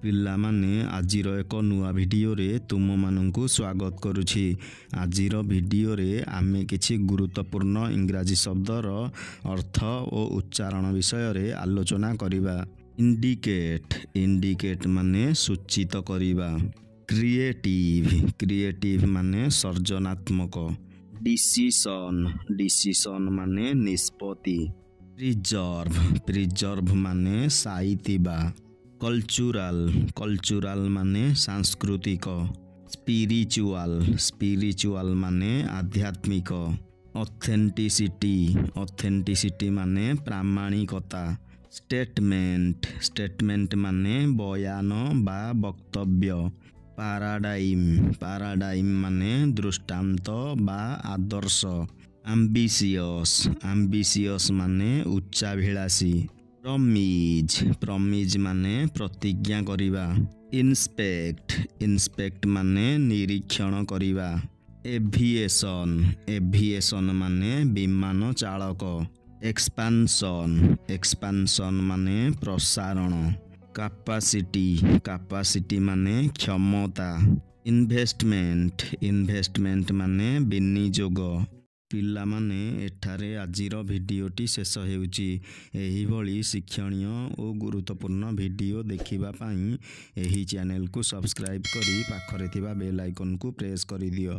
ପିଲାମାନେ ଆଜିର ଏକ ନୂଆ ଭିଡ଼ିଓରେ ତୁମମାନଙ୍କୁ ସ୍ୱାଗତ କରୁଛି। ଆଜିର ଭିଡ଼ିଓରେ ଆମେ କିଛି ଗୁରୁତ୍ୱପୂର୍ଣ୍ଣ ଇଂରାଜୀ ଶବ୍ଦର ଅର୍ଥ ଓ ଉଚ୍ଚାରଣ ବିଷୟରେ ଆଲୋଚନା କରିବା। ଇଣ୍ଡିକେଟ୍ ମାନେ ସୂଚିତ କରିବା। କ୍ରିଏଟିଭ୍ ମାନେ ସର୍ଜନାତ୍ମକ। ଡିସିସନ୍ ମାନେ ନିଷ୍ପତ୍ତି। ପ୍ରିଜର୍ଭ ମାନେ ସାଇତିବା। କଲଚୁରାଲ ମାନେ ସାଂସ୍କୃତିକ। ସ୍ପିରିଚୁଆଲ ମାନେ ଆଧ୍ୟାତ୍ମିକ। ଅଥେଣ୍ଟିସିଟି ମାନେ ପ୍ରାମାଣିକତା। ଷ୍ଟେଟମେଣ୍ଟ ମାନେ ବୟାନ ବା ବକ୍ତବ୍ୟ। ପାରାଡାଇମ୍ ମାନେ ଦୃଷ୍ଟାନ୍ତ ବା ଆଦର୍ଶ। ଆମ୍ବିସିୟସ୍ ମାନେ ଉଚ୍ଚାଭିଳାଷୀ। ପ୍ରମିଜ୍ ମାନେ ପ୍ରତିଜ୍ଞା କରିବା। ଇନ୍ସପେକ୍ଟ ମାନେ ନିରୀକ୍ଷଣ କରିବା। ଏଭିଏସନ୍ ମାନେ ବିମାନ ଚାଳକ। ଏକ୍ସପାନସନ୍ ମାନେ ପ୍ରସାରଣ। କାପାସିଟି ମାନେ କ୍ଷମତା। ଇନଭେଷ୍ଟମେଣ୍ଟ ମାନେ ବିନିଯୋଗ। ପିଲାମାନେ, ଏଠାରେ ଆଜିର ଭିଡ଼ିଓଟି ଶେଷ ହେଉଛି। ଏହିଭଳି ଶିକ୍ଷଣୀୟ ଓ ଗୁରୁତ୍ୱପୂର୍ଣ୍ଣ ଭିଡ଼ିଓ ଦେଖିବା ପାଇଁ ଏହି ଚ୍ୟାନେଲକୁ ସବସ୍କ୍ରାଇବ୍ କରି ପାଖରେ ଥିବା ବେଲ୍ ଆଇକନକୁ ପ୍ରେସ୍ କରିଦିଅ।